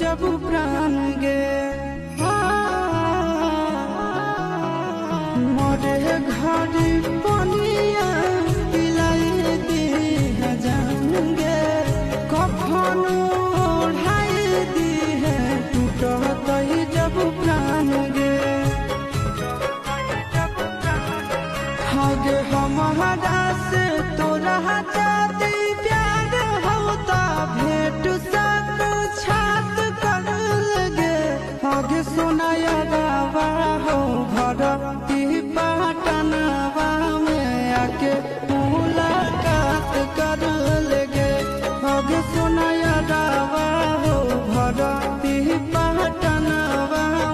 जब प्राण गे मोरे घड़ी पनिया पिलाई दी है जाएंगे कफन ओढ़ाई दी है टूटत जब प्राण गे हगे हमारा से तोरा जाती प्यार होता भेंट साथ छात कर लगे हगे सुनाया गावा हो भरती पाटनवा में आके